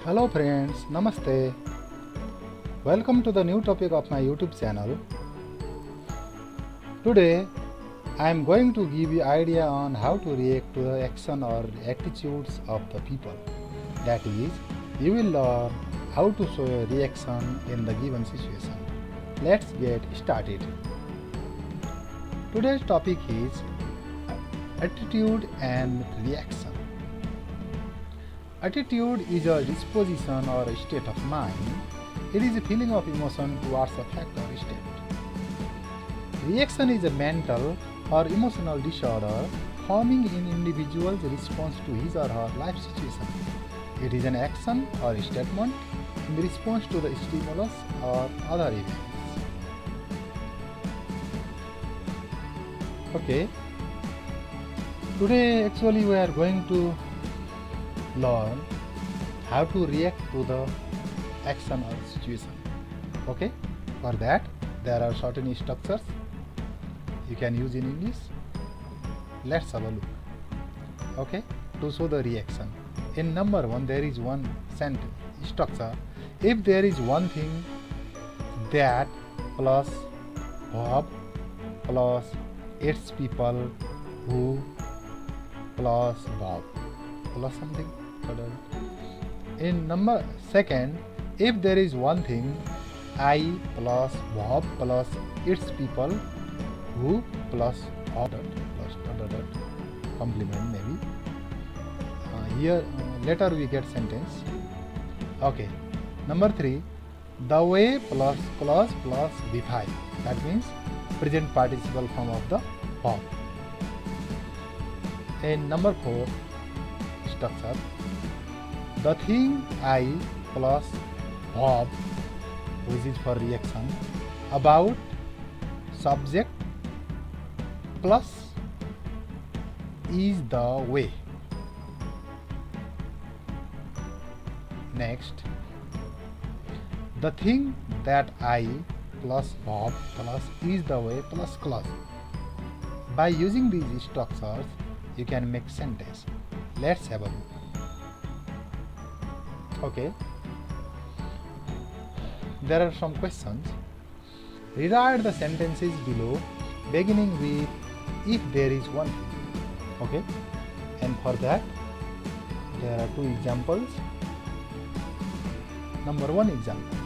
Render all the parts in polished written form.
Hello friends, Namaste. Welcome to the new topic of my YouTube channel. Today I am going to give you idea on how to react to the action or attitudes of the people. That is, you will learn how to show a reaction in the given situation. Let's get started. Today's topic is attitude and reaction. Attitude is a disposition or a state of mind. It is a feeling of emotion towards a fact or state. Reaction is a mental or emotional disorder forming in individual's response to his or her life situation. It is an action or a statement in response to the stimulus or other events. Okay. Today actually we are going to learn how to react to the action or situation. Okay, for that there are certain structures you can use in English. Let's have a look. Okay, to show the reaction, in number one there is one sentence structure. If there is one thing, that plus verb plus its people who plus verb plus something. In number second, if there is one thing, I plus verb plus its people who plus verb plus complement maybe. Here later we get sentence. Okay. Number three, the way plus clause plus V5. That means present participle form of the verb. In number four structure, the thing I plus verb, which is for reaction, about subject plus is the way. Next, the thing that I plus verb plus is the way plus clause. By using these structures, you can make sentence. Let's have a look. Okay, there are some questions. Rewrite the sentences below beginning with if there is one thing. Okay, and for that there are two examples. Number one example,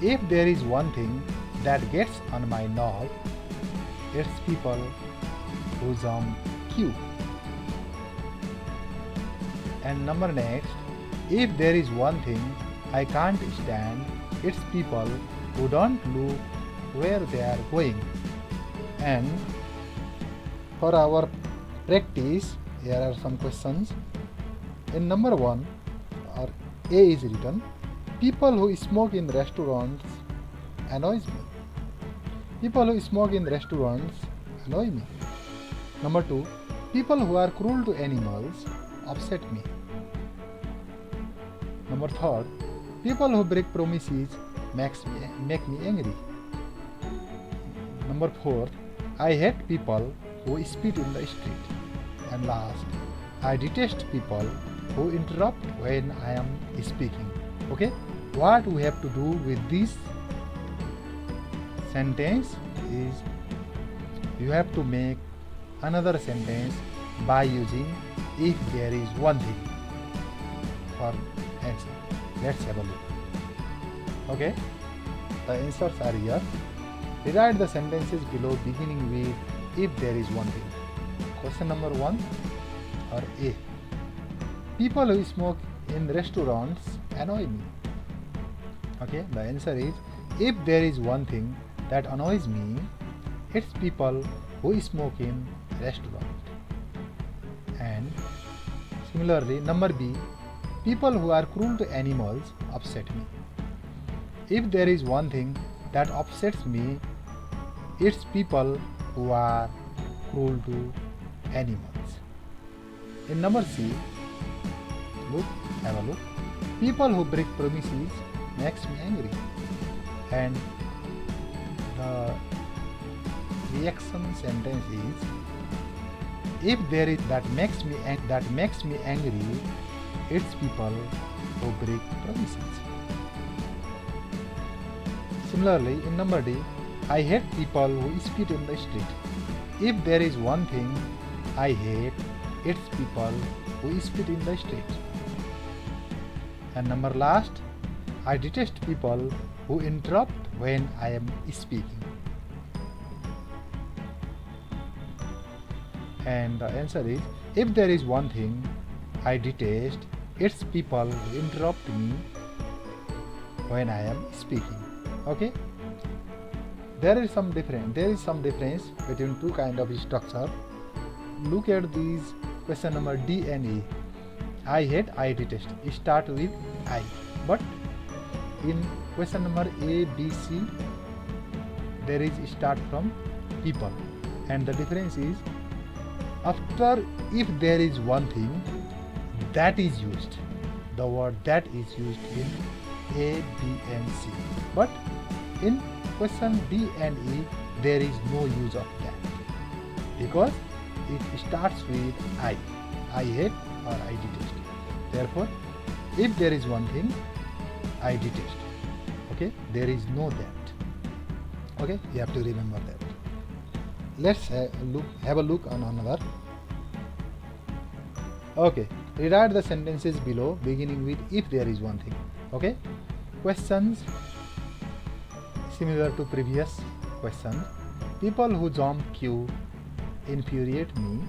if there is one thing that gets on my nerve, it's people who jump queue. And number next, if there is one thing I can't stand, it's people who don't look where they are going. And for our practice, here are some questions. In number one, or A is written, people who smoke in restaurants annoys me. People who smoke in restaurants annoy me. Number two, people who are cruel to animals upset me. Number third, people who break promises make me angry. Number fourth, I hate people who spit in the street. And last, I detest people who interrupt when I am speaking. Okay, what we have to do with this sentence is you have to make another sentence by using if there is one thing for answer. Let's have a look. Okay, the answers are here. Rewrite the sentences below beginning with if there is one thing. Question number one, or A, people who smoke in restaurants annoy me. Okay, the answer is if there is one thing that annoys me, it's people who smoke in restaurant. And similarly, number B, people who are cruel to animals upset me. If there is one thing that upsets me, it's people who are cruel to animals. In number C, look, have a look. People who break promises makes me angry. And the reaction sentence is if there is that makes me angry, its people who break promises. Similarly, in number D, I hate people who spit in the street. If there is one thing I hate, it's people who spit in the street. And number last, I detest people who interrupt when I am speaking. And the answer is, if there is one thing I detest, it's people who interrupt me when I am speaking. Okay? There is some difference between two kind of structure. Look at these question number D and E. I hate, I detest. Start with I. But in question number A, B, C, there is start from people. And the difference is, after if there is one thing, that is used. The word that is used in A, B and C. But in question D and E, there is no use of that, because it starts with I. I hate or I detest. Therefore, if there is one thing, I detest. Okay, there is no that. Okay, you have to remember that. Let's have a look on another. Okay, rewrite the sentences below beginning with if there is one thing. Okay, questions similar to previous questions. People who jump queue infuriate me.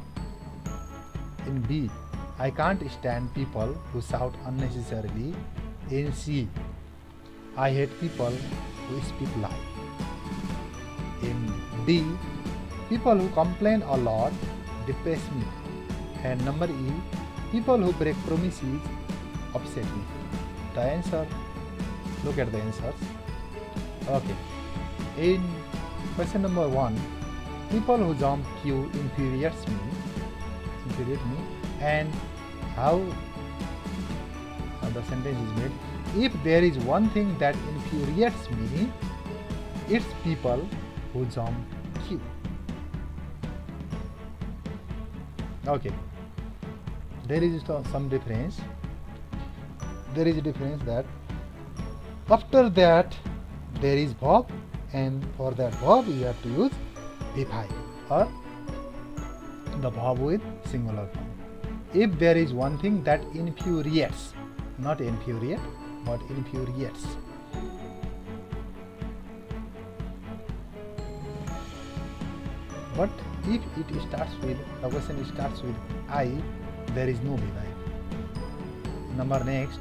In B, I can't stand people who shout unnecessarily. In C, I hate people who speak lie. In D, people who complain a lot depress me. And number E, people who break promises upset me. The answer, look at the answers. Okay. In question number 1, people who jump queue infuriate me. And how the sentence is made? If there is one thing that infuriates me, it's people who jump queue. Okay. There is some difference. There is a difference that after that there is verb, and for that verb you have to use V5 or the verb with singular form. If there is one thing that infuriates, not infuriate, but infuriates. But if it starts with, the question starts with I, there is no V5. Number next,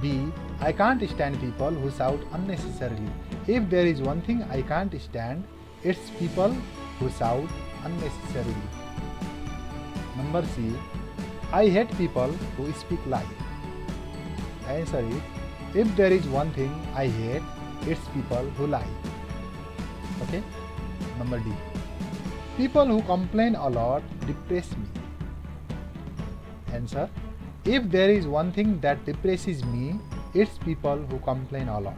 B, I can't stand people who shout unnecessarily. If there is one thing I can't stand, it's people who shout unnecessarily. Number C, I hate people who speak lie. The answer is, if there is one thing I hate, it's people who lie. Okay? Number D, people who complain a lot depress me. Answer, if there is one thing that depresses me, it's people who complain a lot.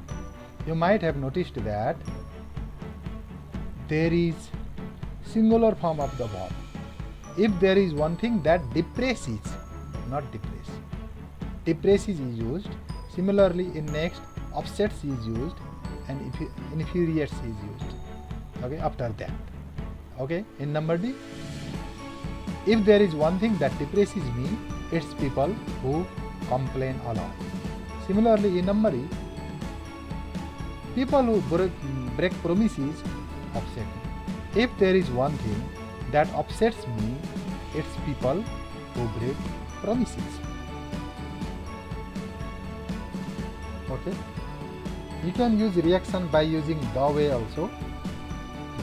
You might have noticed that there is singular form of the verb. If there is one thing that depresses, not depress. Depresses is used. Similarly, in next, upsets is used, and infuriates is used. Okay, after that. Okay, in number D, if there is one thing that depresses me, it's people who complain a lot. Similarly, in number E, people who break promises upset me. If there is one thing that upsets me, it's people who break promises. Okay. You can use reaction by using the way also.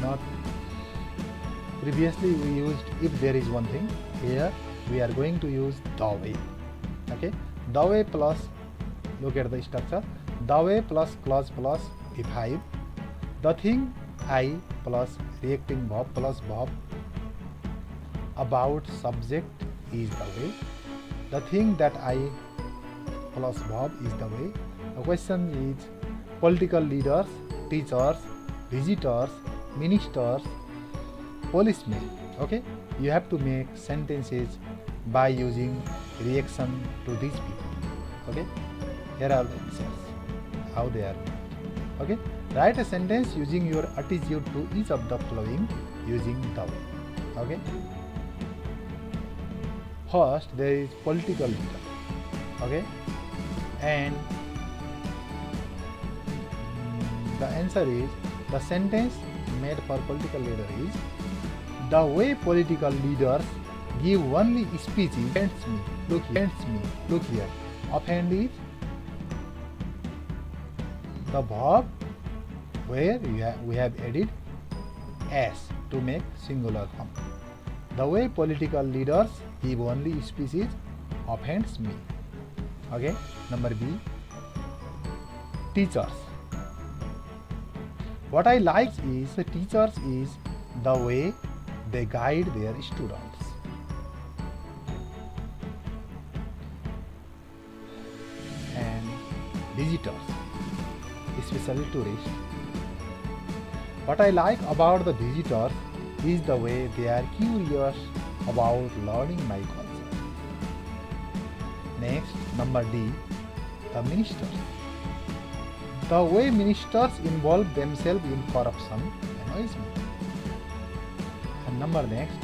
Not previously we used if there is one thing. Here we are going to use the way. Okay. The way plus, look at the structure. The way plus clause plus V5. The thing I plus reacting verb plus verb. About subject is the way. The thing that I plus verb is the way. The question is political leaders, teachers, visitors, ministers, policemen. Okay, you have to make sentences by using reaction to these people. Okay, here are the answers, how they are made. Okay, write a sentence using your attitude to each of the following using the way. Okay, first there is political leader. Okay, and the answer is, the sentence made for political leader is, the way political leaders give only speeches offends me. Look here. Offend is the verb where we have added s to make singular form. The way political leaders give only speeches offends me. Okay. Number B, teachers. What I like is the teachers is the way they guide their students. And visitors, especially tourists. What I like about the visitors is the way they are curious about learning my culture. Next, number D, the ministers. The way ministers involve themselves in corruption annoys me. And number next,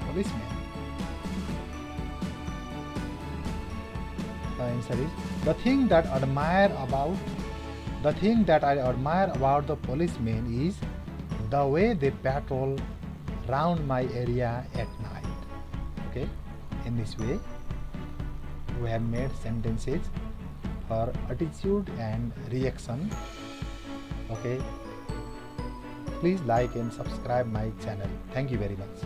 policeman. The answer is, the thing that I admire about the policemen is the way they patrol around my area at night. Okay, in this way we have made sentences for attitude and reaction. Okay, please like and subscribe my channel. Thank you very much.